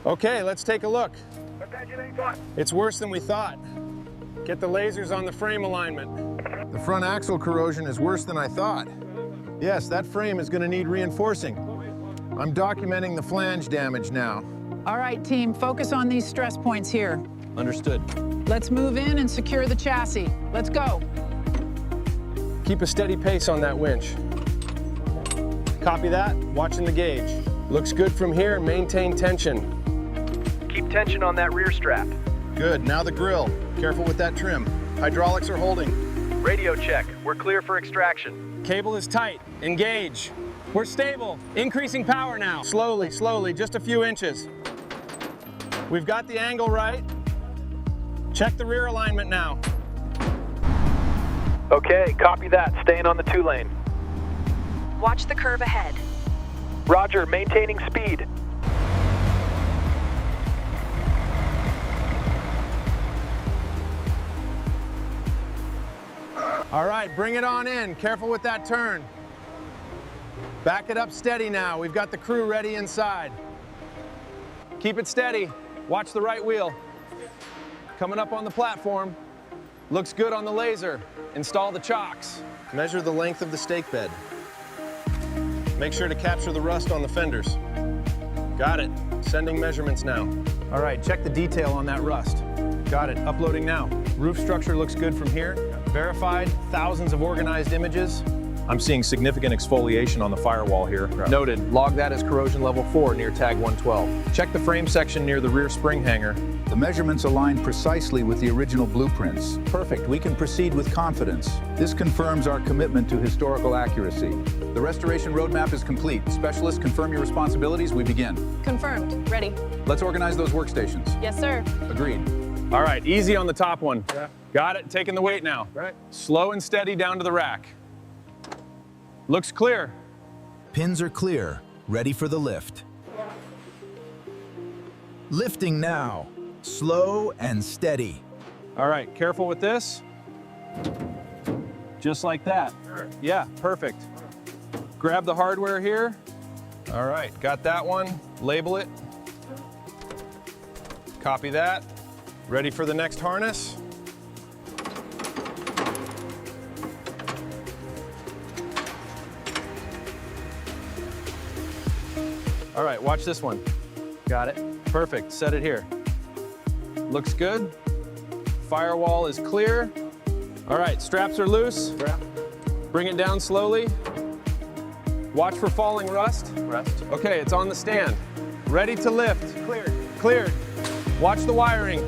Okay, let's take a look. It's worse than we thought. Get the lasers on the frame alignment. The front axle corrosion is worse than I thought. Yes, that frame is going to need reinforcing. I'm documenting the flange damage now. All right, team, focus on these stress points here. Understood. Let's move in and secure the chassis. Let's go. Keep a steady pace on that winch. Copy that, watching the gauge. Looks good from here, maintain tension. Keep tension on that rear strap. Good, now the grill. Careful with that trim. Hydraulics are holding. Radio check, we're clear for extraction. Cable is tight, engage. We're stable, increasing power now. Slowly, slowly, just a few inches. We've got the angle right. Check the rear alignment now. Okay, copy that, staying on the 2-lane. Watch the curve ahead. Roger, maintaining speed. All right, bring it on in. Careful with that turn. Back it up steady now. We've got the crew ready inside. Keep it steady. Watch the right wheel. Coming up on the platform. Looks good on the laser. Install the chocks. Measure the length of the stake bed. Make sure to capture the rust on the fenders. Got it. Sending measurements now. All right, check the detail on that rust. Got it. Uploading now. Roof structure looks good from here. Verified. Thousands of organized images. I'm seeing significant exfoliation on the firewall here. Noted. Log that as corrosion level 4 near tag 112. Check the frame section near the rear spring hanger. The measurements align precisely with the original blueprints. Perfect. We can proceed with confidence. This confirms our commitment to historical accuracy. The restoration roadmap is complete. Specialists, confirm your responsibilities. We begin. Confirmed. Ready. Let's organize those workstations. Yes, sir. Agreed. All right, easy on the top one. Yeah. Got it. Taking the weight now. Right. Slow and steady down to the rack. Looks clear. Pins are clear, ready for the lift. Lifting now, slow and steady. All right, careful with this. Just like that. Yeah, perfect. Grab the hardware here. All right, got that one. Label it. Copy that. Ready for the next harness. All right, watch this one. Got it. Perfect, set it here. Looks good. Firewall is clear. All right, straps are loose. Bring it down slowly. Watch for falling rust. Okay, it's on the stand. Ready to lift. Cleared. Cleared. Watch the wiring.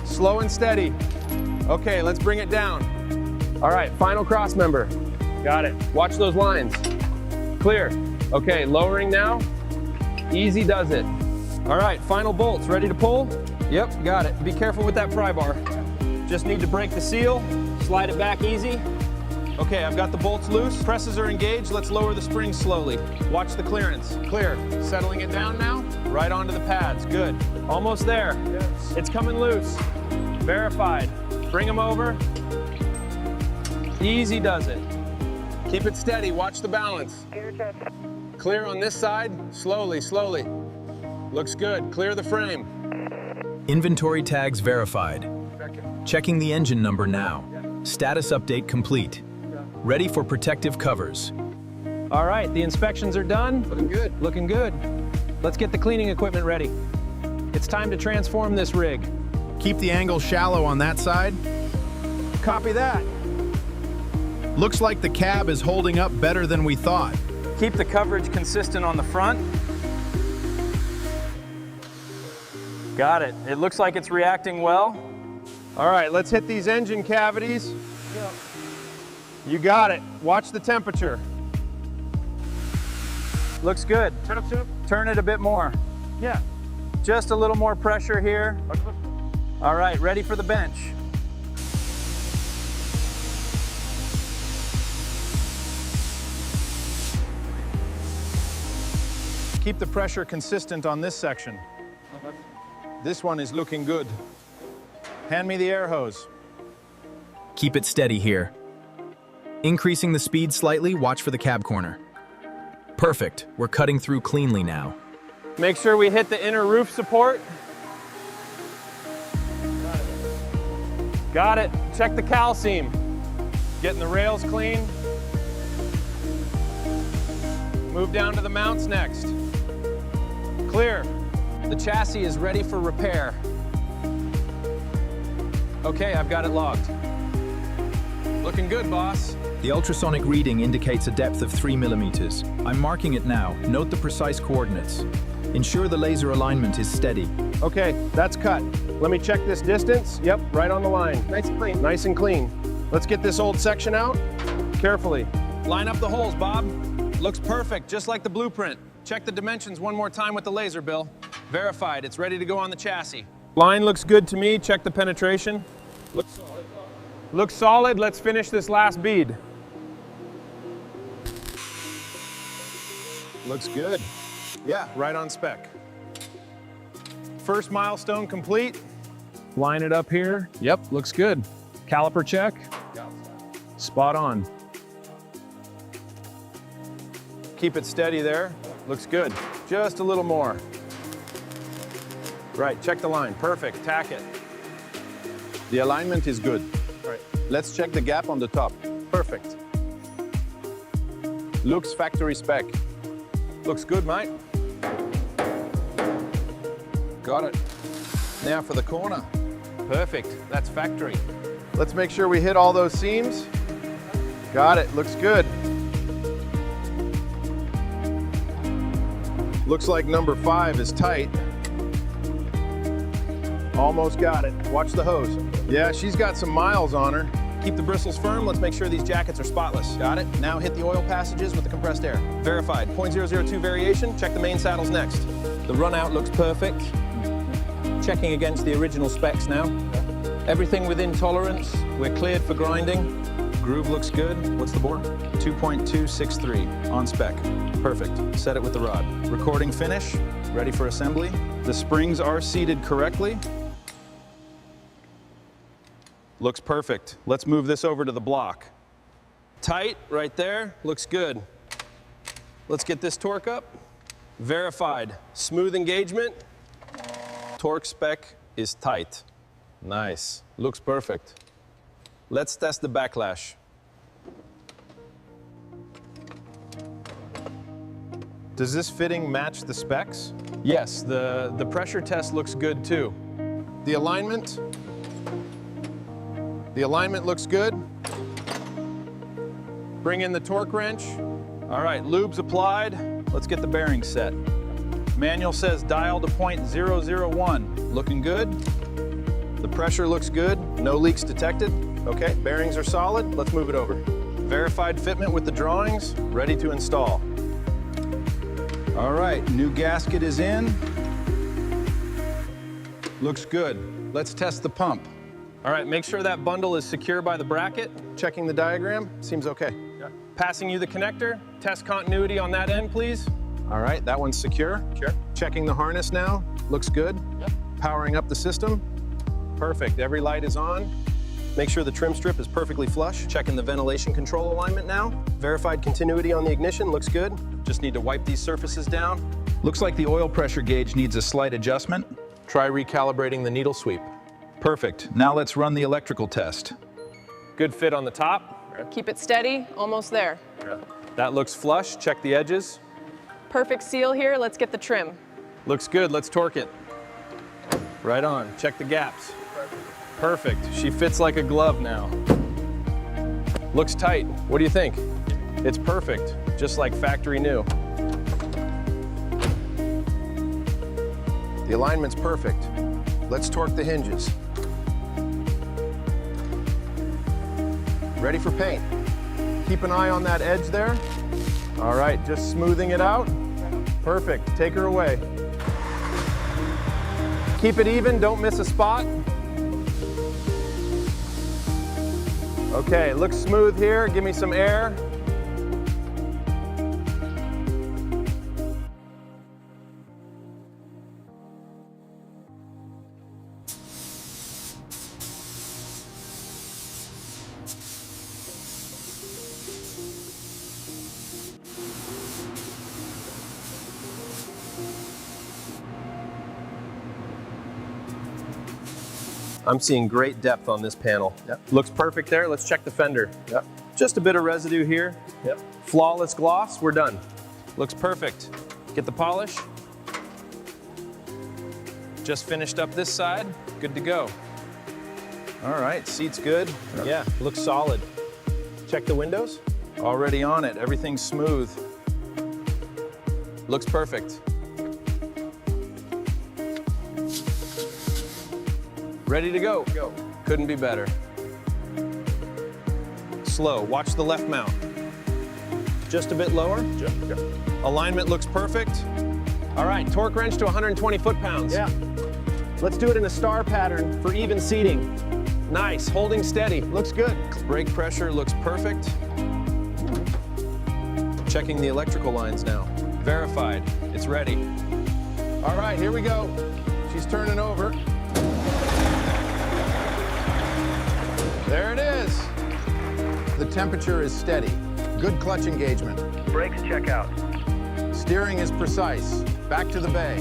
Slow and steady. Okay, let's bring it down. All right, final cross member. Got it. Watch those lines. Clear. Okay, lowering now. Easy does it. All right, final bolts. Ready to pull? Yep, got it. Be careful with that pry bar. Just need to break the seal. Slide it back easy. Okay, I've got the bolts loose. Presses are engaged. Let's lower the springs slowly. Watch the clearance. Clear. Settling it down now. Right onto the pads. Good. Almost there. Yes. It's coming loose. Verified. Bring them over. Easy does it. Keep it steady. Watch the balance. Clear on this side. Slowly, slowly. Looks good. Clear the frame. Inventory tags verified. Checking the engine number now. Status update complete. Ready for protective covers. All right, the inspections are done. Looking good. Looking good. Let's get the cleaning equipment ready. It's time to transform this rig. Keep the angle shallow on that side. Copy that. Looks like the cab is holding up better than we thought. Keep the coverage consistent on the front. Got it. It looks like it's reacting well. All right, let's hit these engine cavities. Yeah. You got it. Watch the temperature. Looks good. Turn up, Turn it a bit more. Yeah. Just a little more pressure here. All right, ready for the bench. Keep the pressure consistent on this section. This one is looking good. Hand me the air hose. Keep it steady here. Increasing the speed slightly, watch for the cab corner. Perfect, we're cutting through cleanly now. Make sure we hit the inner roof support. Got it. Check the cowl seam. Getting the rails clean. Move down to the mounts next. Clear. The chassis is ready for repair. Okay, I've got it logged. Looking good, boss. The ultrasonic reading indicates a depth of 3 millimeters. I'm marking it now. Note the precise coordinates. Ensure the laser alignment is steady. Okay, that's cut. Let me check this distance. Yep, right on the line. Nice and clean. Nice and clean. Let's get this old section out. Carefully. Line up the holes, Bob. Looks perfect, just like the blueprint. Check the dimensions one more time with the laser, Bill. Verified, it's ready to go on the chassis. Line looks good to me. Check the penetration. Looks solid. Looks solid. Let's finish this last bead. Looks good. Yeah, right on spec. First milestone complete. Line it up here. Yep, looks good. Caliper check. Spot on. Keep it steady there. Looks good. Just a little more. Right, check the line. Perfect. Tack it. The alignment is good. Right. Let's check the gap on the top. Perfect. Looks factory spec. Looks good, mate. Got it. Now for the corner. Perfect. That's factory. Let's make sure we hit all those seams. Got it. Looks good. Looks like number 5 is tight. Almost got it. Watch the hose. Yeah, she's got some miles on her. Keep the bristles firm. Let's make sure these jackets are spotless. Got it. Now hit the oil passages with the compressed air. Verified. 0.002 variation. Check the main saddles next. The run out looks perfect. Checking against the original specs now. Everything within tolerance. We're cleared for grinding. Groove looks good. What's the bore? 2.263 on spec. Perfect. Set it with the rod. Recording finish. Ready for assembly. The springs are seated correctly. Looks perfect. Let's move this over to the block. Tight right there. Looks good. Let's get this torque up. Verified. Smooth engagement. Torque spec is tight. Nice. Looks perfect. Let's test the backlash. Does this fitting match the specs? Yes, the pressure test looks good too. The alignment looks good. Bring in the torque wrench. All right, lube's applied. Let's get the bearings set. Manual says dial to 0.001. Looking good. The pressure looks good. No leaks detected. Okay, bearings are solid. Let's move it over. Verified fitment with the drawings. Ready to install. All right, new gasket is in. Looks good. Let's test the pump. All right, make sure that bundle is secure by the bracket. Checking the diagram, seems okay. Yeah. Passing you the connector. Test continuity on that end, please. All right, that one's secure. Sure. Checking the harness now, looks good. Yep. Powering up the system. Perfect, every light is on. Make sure the trim strip is perfectly flush. Checking the ventilation control alignment now. Verified continuity on the ignition, looks good. Just need to wipe these surfaces down. Looks like the oil pressure gauge needs a slight adjustment. Try recalibrating the needle sweep. Perfect. Now let's run the electrical test. Good fit on the top. Keep it steady, almost there. That looks flush, check the edges. Perfect seal here, let's get the trim. Looks good, let's torque it. Right on, check the gaps. Perfect, she fits like a glove now. Looks tight, what do you think? It's perfect, just like factory new. The alignment's perfect. Let's torque the hinges. Ready for paint. Keep an eye on that edge there. All right, just smoothing it out. Perfect, take her away. Keep it even, don't miss a spot. Okay, looks smooth here, give me some air. I'm seeing great depth on this panel. Yep. Looks perfect there. Let's check the fender. Yep. Just a bit of residue here. Yep. Flawless gloss, we're done. Looks perfect. Get the polish. Just finished up this side, good to go. All right, seat's good. Yeah, looks solid. Check the windows. Already on it, everything's smooth. Looks perfect. Ready to go. Go. Couldn't be better. Slow, watch the left mount. Just a bit lower. Alignment looks perfect. All right, torque wrench to 120 foot-pounds. Yeah. Let's do it in a star pattern for even seating. Nice, holding steady. Looks good. Brake pressure looks perfect. Checking the electrical lines now. Verified, it's ready. All right, here we go. She's turning over. There it is. The temperature is steady. Good clutch engagement. Brakes check out. Steering is precise. Back to the bay.